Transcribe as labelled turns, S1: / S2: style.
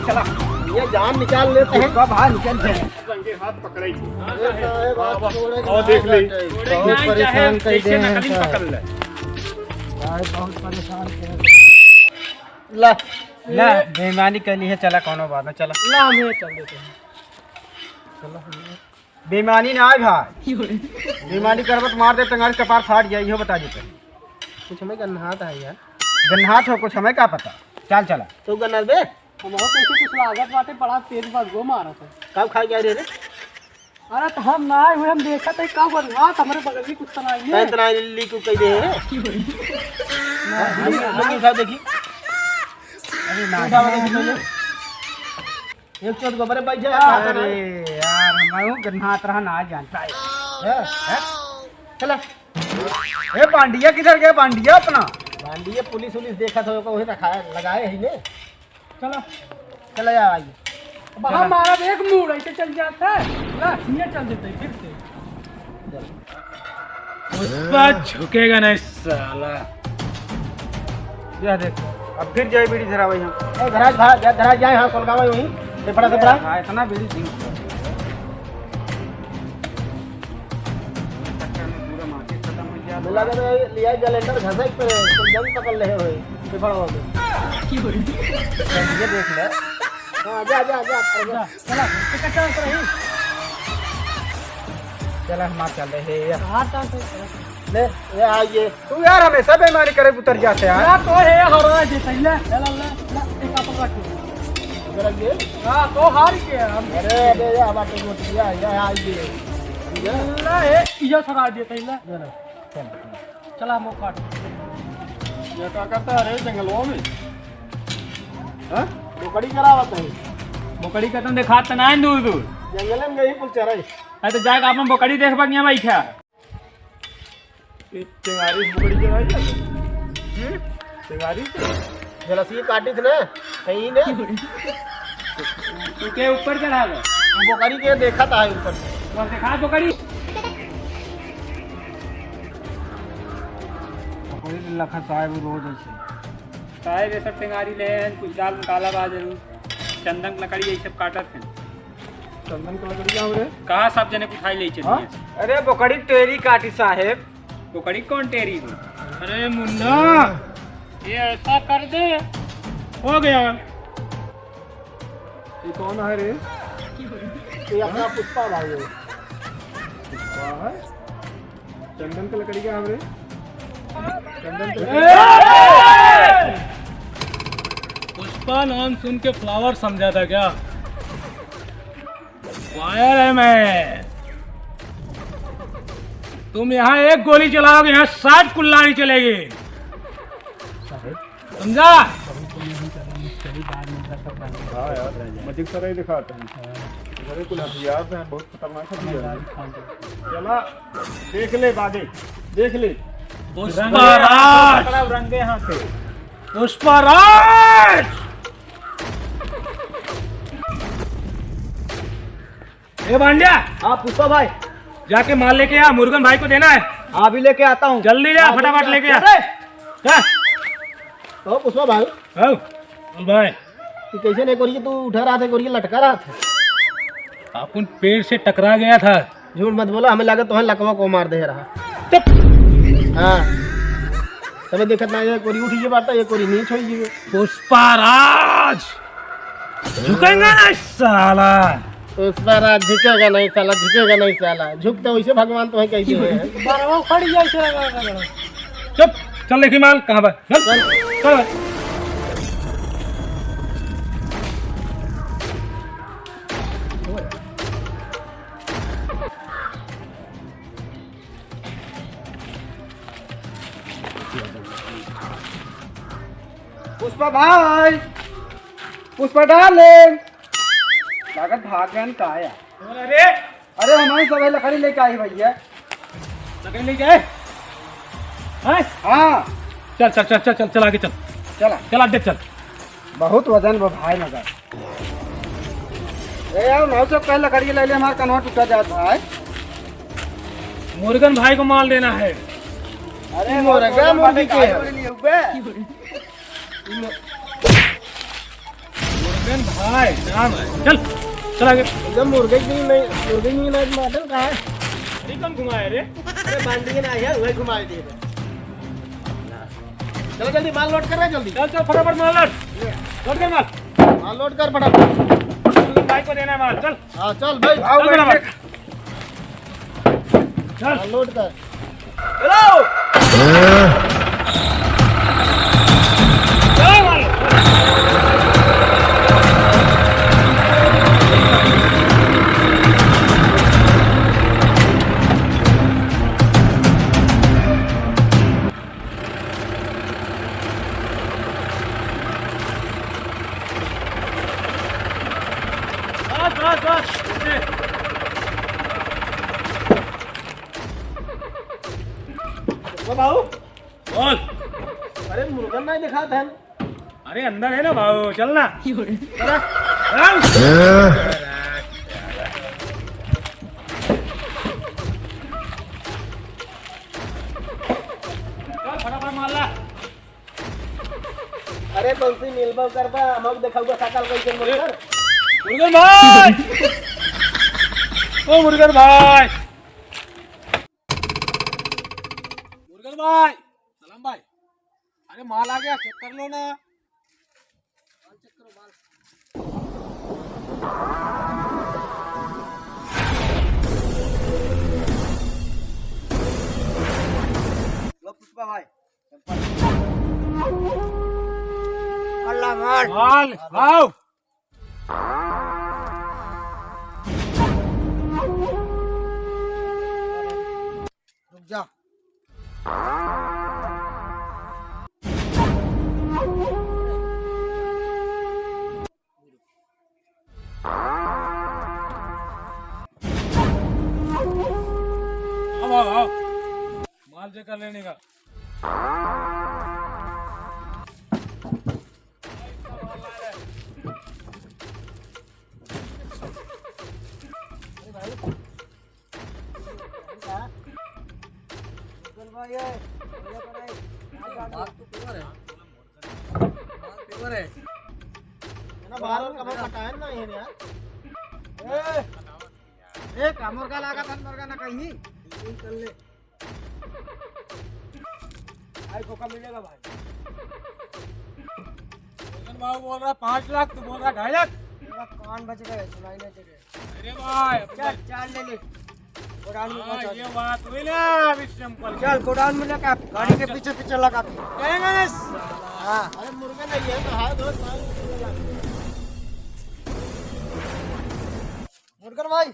S1: चला
S2: ये जान निकाल लेते हैं।
S1: कब हाथ निकल जाए
S3: रंगे हाथ पकड़ाई
S2: और
S3: देख ले
S2: बहुत परेशान कर दे हैं
S3: पकड़ ले
S1: बहुत परेशान
S2: ला
S1: ला बेईमानी कर ली है। चला कोनो बात ना चला
S2: ला हमें चल देते हैं।
S1: बेईमानी ना आए भाई बेईमानी करबत मार दे टंगारी कपार फाट जाए इहो बता देते
S2: कुछ हमें गन्हात है यार।
S1: गन्हात हो कुछ हमें क्या पता। चल चला
S2: तू गन्हात बे
S4: हम हो कैसे कुछ लागत बाटे बड़ा तेज बस गो मारा था।
S2: कब खा गया रे
S4: अरे तो हम ना आए हुए हम देखा था का बदला हमारे बगल में कुछ तनाई
S2: कहीं
S4: है।
S2: तना ली को कह दे रे उठा देखी
S1: अरे ना
S2: उठा देखी पहले एक चोट गोबरे बैठ जाए
S1: अरे यार हमारे गन्हात रहा ना जानता है।
S2: चला
S1: ए पांडिया किधर गए पांडिया अपना
S2: बांडिए पुलिस देखा था वही रखा लगाए ही ने।
S4: चलो
S2: चला जा आइए
S4: वहाँ मारा एक मुड़ ऐसे चल जाता है ना ये चल देते फिर से
S3: झुकेगा नहीं साला।
S1: जा देख अब फिर जय बीड़ी धरा भाई हम
S2: ए घराज जाए हाँ कोलगावा वहीं पेपड़ा से पड़ा
S1: हाँ इतना बीड़ी दी
S2: मिला के लिया गलेंडर घसक पे जंग पकड़ ले होए पेपड़ा में
S1: ये देख ले।
S2: हां जा
S4: चला टिकट चल रही
S1: चला हम चल रहे हैं
S4: हाथ टांग
S2: ले ये आइए
S1: तू यार हमेशा बेईमानी करे उतर जाते यार।
S4: या तो है हरवा देते ले ले एक आप रख
S2: जरा ये
S4: हां तो हार के हम
S2: अरे अरे ये बात को दिया ये आइए
S4: ला है ये सरा देते ले चला मौका
S3: ये क्या करता है रे जंगलों में?
S2: हां बोकड़ी करावत है
S3: बोकड़ी का तुम देखा तो ना दूर दूर
S2: जंगल में गई कुल चराई
S3: अरे तो जाके आपने बोकड़ी देख पाएंगे भाई क्या चिंगारी बोकड़ी चलाई चिंगारी
S2: जलसी काटी थे ना कहीं ने
S3: तू के ऊपर चढ़ा गया
S2: बोकड़ी के देखा था ऊपर से
S3: और देखा बोकड़ी
S1: कोई लखा साहब रोज ऐसे
S3: साहब ये सब चिंगारी ले कुछ दाल में काला बा जरूर चंदन की लकड़ी ये सब काटत है
S2: चंदन का लकड़ी क्या रे
S3: कहा सब जने कुछ खाई ले चलिए
S1: अरे बोकड़ी तेरी काटी साहेब
S3: बोकड़ी कौन टेरी हो अरे मुन्ना ये ऐसा कर दे हो गया
S2: ये कौन है रे ये अपना पुष्पा भाई है पुष्पा है चंदन का लकड़ी क्या है रे चंदन का
S3: पुष्पा नाम सुन के फ्लावर समझा था क्या फायर है मैं तुम यहाँ एक गोली चलाओगे यहाँ 60 कुल्हाड़ी चलेगी समझा
S2: हां यार मजिक सराय दिखाते हैं बड़े कुल हथियार हैं बहुत खतरनाक हथियार चला देख ले बागे देख ले
S3: पुष्पराज
S1: रंगे हाथ से
S3: पुष्पराज ए भांडिया
S2: आप पुष्पा भाई
S3: जाके माल लेके आ मुर्गन भाई को देना है
S2: अभी लेके आता हूँ
S3: जल्दी जा फटाफट लेके आ क्या
S2: तो पुष्पा भाई
S3: आओ, बोल भाई
S2: तू कैसे नहीं करिए तू उठा रहा था करिए लटका रहा था
S3: अपन पेड़ से टकरा गया था
S2: झूठ मत बोला हमें लगा तो लकवा को मार दे रहा
S3: चुप
S2: हाँ तब देखत ना ये कोरी उठी बात ये कोरी नीच होई
S3: पुष्पराज झुकेगा ना साला
S2: पुष्पा राज झुकेगा नहीं साला झुक तो वैसे भगवान तो है कह दिए हैं
S4: बारवा खड़ी जाए से लगा
S3: चुप चल देखी माल कहाँ पर चल चल
S1: पुष्पा भाई पुष्पा डार्लिंग लागत भाग गए का आया
S3: अरे
S1: अरे हमारी सभी लकड़ी लेके आई भैया
S3: लकड़ी लेके आए हैं?
S1: हाँ
S3: चल चल चल चल चल चल आगे चल
S1: चला
S3: चल अड्डे चल
S1: बहुत वजन वो भाई मगर ए यार 900 पहले लकड़ी ले ले हमारा कन्वा टूटा जाता है।
S3: मुर्गन भाई को माल देना है
S2: अरे मुर्गा मुर्गी के
S3: मुर्गन मुर्गन भाई नाम है। चल चल आगे।
S2: एकदम मुर्गे की नहीं मटन का है।
S3: अरे कम घुमाए रे।
S2: अरे बांधी के ना आया वही घुमा दिए थे। चलो जल्दी माल लोड कर रहे जल्दी।
S3: चल चल फटाफट माल लोड कर माल।
S2: माल लोड कर फटाफट।
S3: भाई को देना है माल। चल
S2: हाँ चल भाई
S3: आओ फटाफट। चल
S2: माल लोड कर।
S3: चलो चलो माल। बस बस
S2: वो भाऊ
S3: बोल।
S2: अरे मुर्गन नहीं दिखा था।
S3: अरे अंदर है ना भाऊ, चलना।
S2: चला।
S3: चल फटाफट माल ला।
S2: अरे बंसी नीलबाव करबा मग देखाऊगा सकाल कैसे मुर्गन।
S3: मुर्गन भाई ओ मुर्गन भाई, मुर्गन भाई, सलाम भाई। अरे माल आ गया, चेक कर लो ना। चेक करो माल।
S2: लो पुष्पा भाई अल्लाह माल
S3: माल आओ।
S2: रुक जा।
S3: आओ आओ आओ, माल चेक कर लेने का।
S2: बाहर का पटाया ना ये यार। ए कामर का लगा था मुर्गा ना कहीं चल ले। आई को का मिलेगा भाई।
S3: मुर्गन भाऊ बोल रहा 5 लाख, तू बोल रहा 2.5 लाख।
S2: मेरा कान बच गए सुनाई नहीं दे रहे।
S3: अरे भाई
S2: चल चाल ले ले गोडाउन में
S3: हाँ,
S2: पहुंचा
S3: ये बात हुई ना अभी सिंपल।
S2: चल गोडाउन में लगा गाड़ी के पीछे पीछे लगा के।
S3: कहेंगे ना।
S2: हाँ अरे मुर्गा नहीं है तो हाथ धो मुर्गन भाई